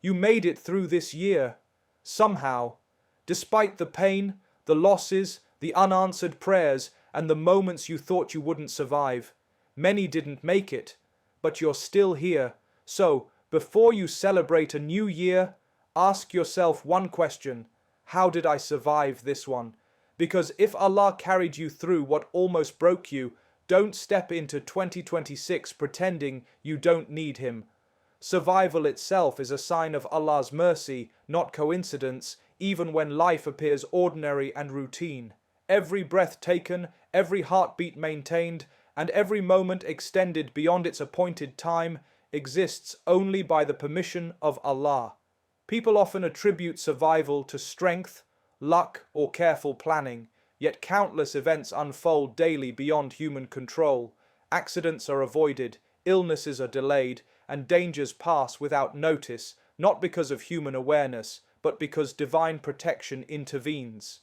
You made it through this year. Somehow. Despite the pain, the losses, the unanswered prayers, and the moments you thought you wouldn't survive. Many didn't make it, but you're still here. So, before you celebrate a new year, ask yourself one question: how did I survive this one? Because if Allah carried you through what almost broke you, don't step into 2026 pretending you don't need Him. Survival itself is a sign of Allah's mercy, not coincidence, even when life appears ordinary and routine. Every breath taken, every heartbeat maintained, and every moment extended beyond its appointed time exists only by the permission of Allah. People often attribute survival to strength, luck, or careful planning, yet countless events unfold daily beyond human control. Accidents are avoided, illnesses are delayed, and dangers pass without notice, not because of human awareness, but because divine protection intervenes.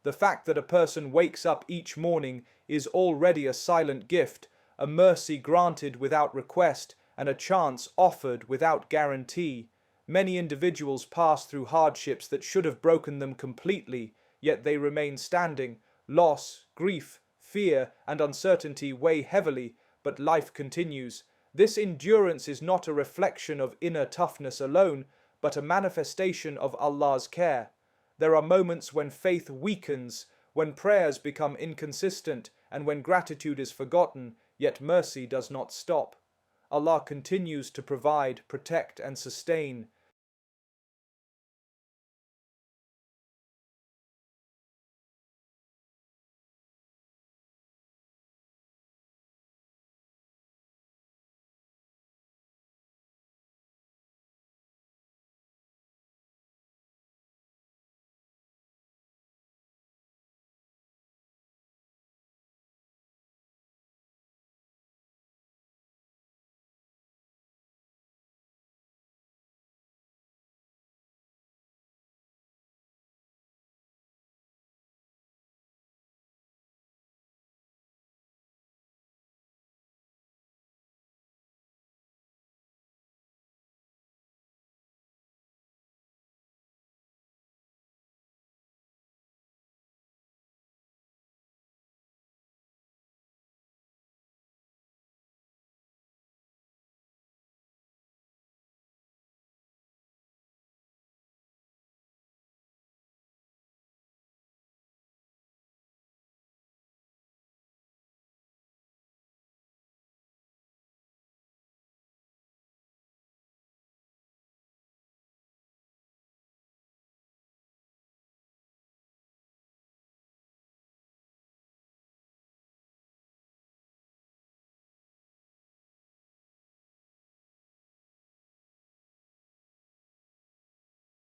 The fact that a person wakes up each morning is already a silent gift, a mercy granted without request, and a chance offered without guarantee. Many individuals pass through hardships that should have broken them completely, yet they remain standing. Loss, grief, fear, and uncertainty weigh heavily, but life continues. This endurance is not a reflection of inner toughness alone, but a manifestation of Allah's care. There are moments when faith weakens, when prayers become inconsistent, and when gratitude is forgotten, yet mercy does not stop. Allah continues to provide, protect, and sustain.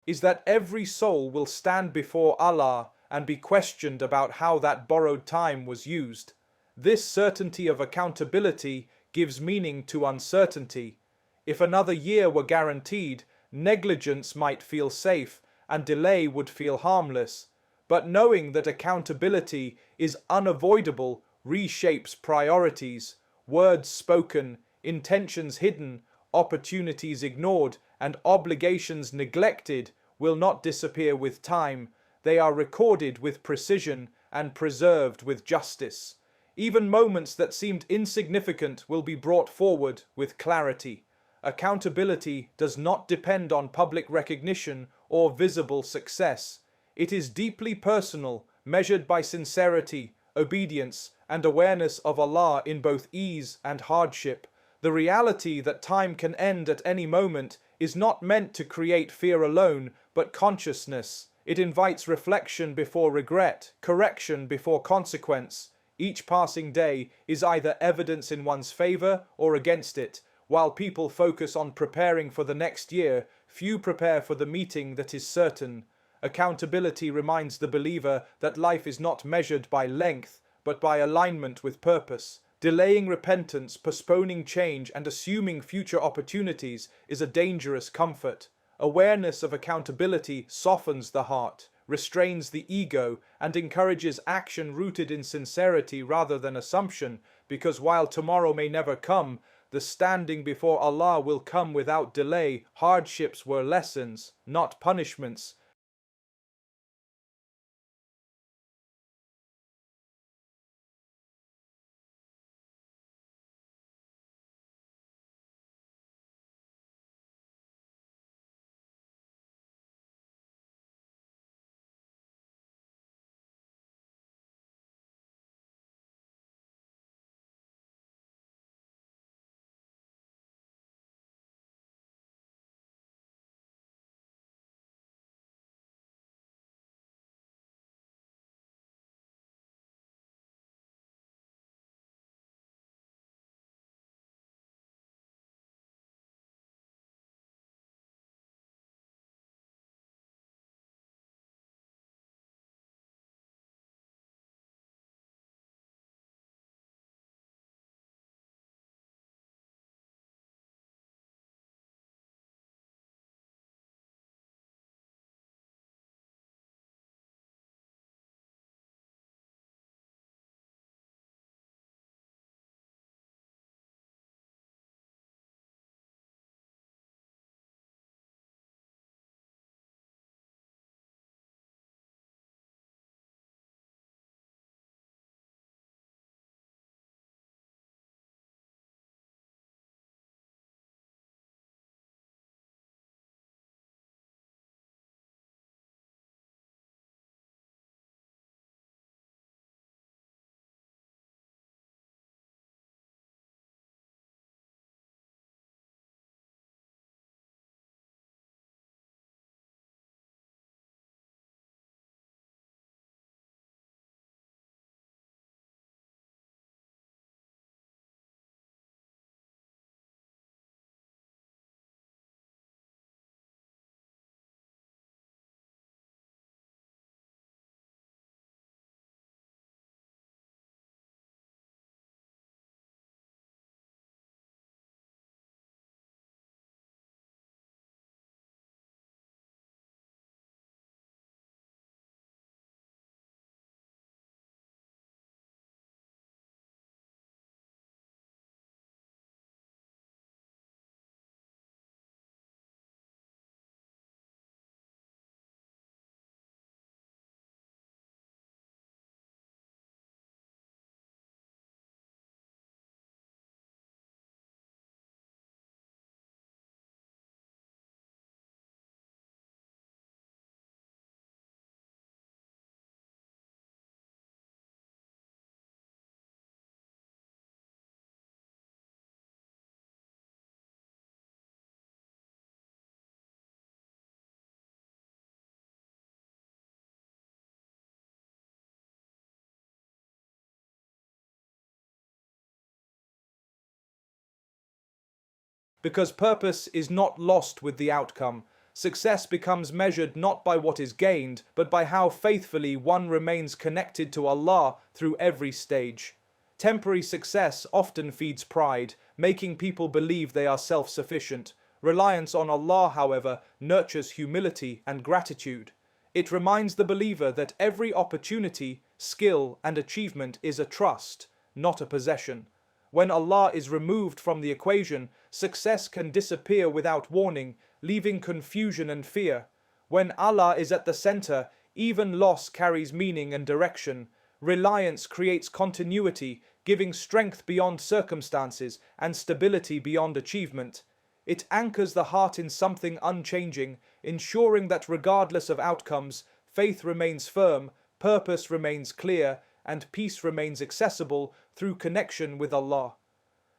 Is that every soul will stand before Allah and be questioned about how that borrowed time was used. This certainty of accountability gives meaning to uncertainty. If another year were guaranteed, negligence might feel safe and delay would feel harmless. But knowing that accountability is unavoidable reshapes priorities, words spoken, intentions hidden, opportunities ignored, and obligations neglected will not disappear with time. They are recorded with precision and preserved with justice. Even moments that seemed insignificant will be brought forward with clarity. Accountability does not depend on public recognition or visible success. It is deeply personal, measured by sincerity, obedience, and awareness of Allah in both ease and hardship. The reality that time can end at any moment is not meant to create fear alone, but consciousness. It invites reflection before regret, correction before consequence. Each passing day is either evidence in one's favor or against it. While people focus on preparing for the next year, few prepare for the meeting that is certain. Accountability reminds the believer that life is not measured by length, but by alignment with purpose. Delaying repentance, postponing change, and assuming future opportunities is a dangerous comfort. Awareness of accountability softens the heart, restrains the ego, and encourages action rooted in sincerity rather than assumption, because while tomorrow may never come, The standing before Allah will come without delay. Hardships were lessons, not punishments. Because purpose is not lost with the outcome. Success becomes measured not by what is gained, but by how faithfully one remains connected to Allah through every stage. Temporary success often feeds pride, making people believe they are self-sufficient. Reliance on Allah, however, nurtures humility and gratitude. It reminds the believer that every opportunity, skill, and achievement is a trust, not a possession. When Allah is removed from the equation, success can disappear without warning, leaving confusion and fear. When Allah is at the center, even loss carries meaning and direction. Reliance creates continuity, giving strength beyond circumstances and stability beyond achievement. It anchors the heart in something unchanging, ensuring that regardless of outcomes, faith remains firm, purpose remains clear, and peace remains accessible through connection with Allah.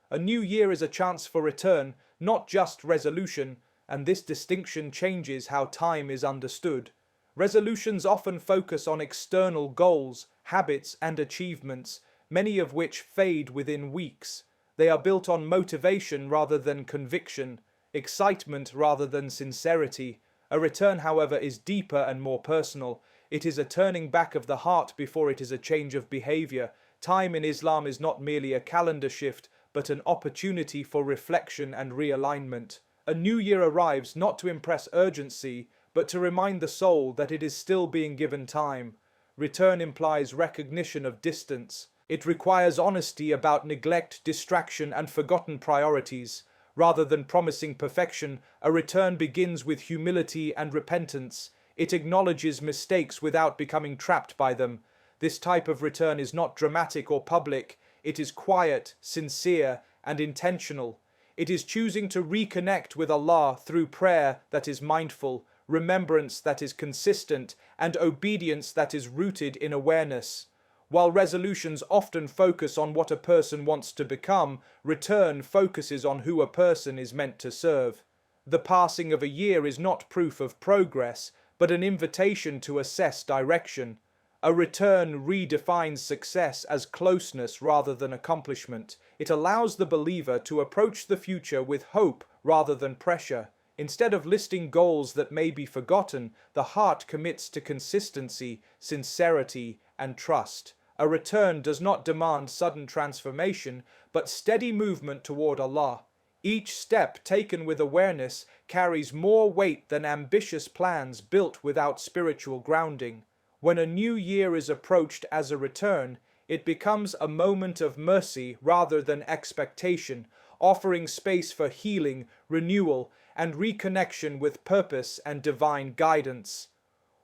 A new year is a chance for return, not just resolution, and this distinction changes how time is understood. Resolutions often focus on external goals, habits, and achievements, many of which fade within weeks. They are built on motivation rather than conviction, excitement rather than sincerity. A return, however, is deeper and more personal. It is a turning back of the heart before it is a change of behavior. Time in Islam is not merely a calendar shift, but an opportunity for reflection and realignment. A new year arrives not to impress urgency, but to remind the soul that it is still being given time. Return implies recognition of distance, It requires honesty about neglect, distraction, and forgotten priorities. Rather than promising perfection, a return begins with humility and repentance. It acknowledges mistakes without becoming trapped by them. This type of return is not dramatic or public. It is quiet, sincere, and intentional. It is choosing to reconnect with Allah through prayer that is mindful, remembrance that is consistent, and obedience that is rooted in awareness. While resolutions often focus on what a person wants to become, return focuses on who a person is meant to serve. The passing of a year is not proof of progress, but an invitation to assess direction. A return redefines success as closeness rather than accomplishment. It allows the believer to approach the future with hope rather than pressure. Instead of listing goals that may be forgotten, the heart commits to consistency, sincerity, and trust. A return does not demand sudden transformation, but steady movement toward Allah. Each step taken with awareness carries more weight than ambitious plans built without spiritual grounding. When a new year is approached as a return, it becomes a moment of mercy rather than expectation, offering space for healing, renewal, and reconnection with purpose and divine guidance.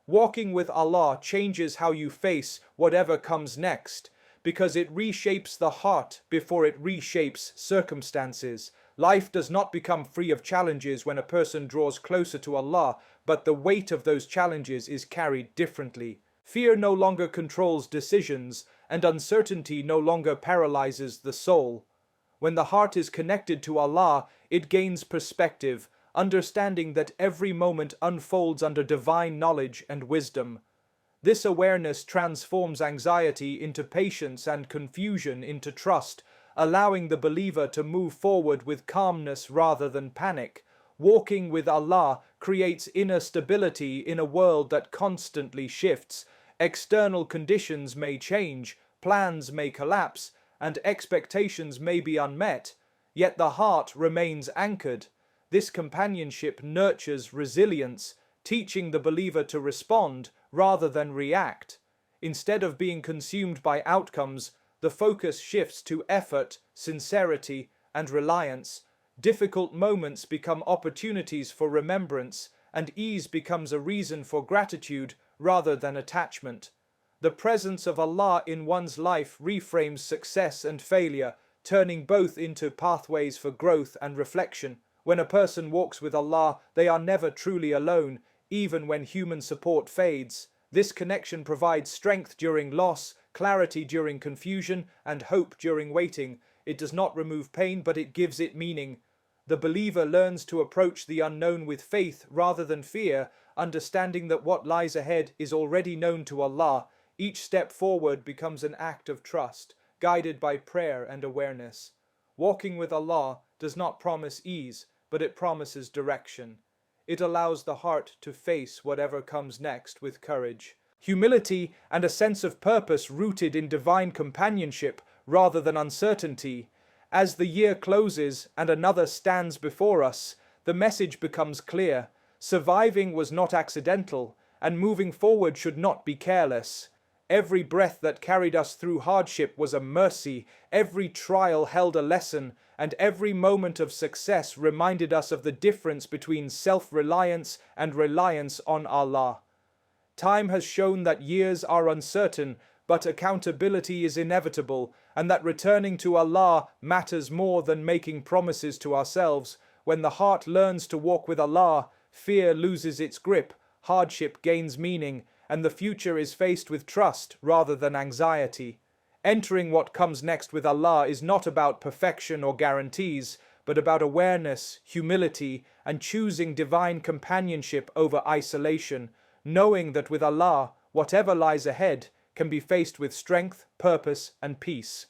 Walking with Allah changes how you face whatever comes next, because it reshapes the heart before it reshapes circumstances. Life does not become free of challenges when a person draws closer to Allah, but the weight of those challenges is carried differently. Fear no longer controls decisions, and uncertainty no longer paralyzes the soul. When the heart is connected to Allah, it gains perspective, understanding that every moment unfolds under divine knowledge and wisdom. This awareness transforms anxiety into patience and confusion into trust, allowing the believer to move forward with calmness rather than panic. Walking with Allah creates inner stability in a world that constantly shifts. External conditions may change, plans may collapse, and expectations may be unmet, yet the heart remains anchored. This companionship nurtures resilience, teaching the believer to respond rather than react. Instead of being consumed by outcomes, the focus shifts to effort, sincerity, and reliance. Difficult moments become opportunities for remembrance, and ease becomes a reason for gratitude rather than attachment. The presence of Allah in one's life reframes success and failure, turning both into pathways for growth and reflection. When a person walks with Allah, they are never truly alone, even when human support fades. This connection provides strength during loss, clarity during confusion, and hope during waiting. It does not remove pain, but it gives it meaning. The believer learns to approach the unknown with faith rather than fear, understanding that what lies ahead is already known to Allah. Each step forward becomes an act of trust, guided by prayer and awareness. Walking with Allah does not promise ease, but it promises direction. It allows the heart to face whatever comes next with courage, humility, and a sense of purpose rooted in divine companionship rather than uncertainty. As the year closes and another stands before us, the message becomes clear. Surviving was not accidental, and moving forward should not be careless. Every breath that carried us through hardship was a mercy, every trial held a lesson, and every moment of success reminded us of the difference between self-reliance and reliance on Allah. Time has shown that years are uncertain, but accountability is inevitable, and that returning to Allah matters more than making promises to ourselves. When the heart learns to walk with Allah, fear loses its grip, hardship gains meaning, and the future is faced with trust rather than anxiety. Entering what comes next with Allah is not about perfection or guarantees, but about awareness, humility, and choosing divine companionship over isolation, knowing that with Allah, whatever lies ahead can be faced with strength, purpose, and peace.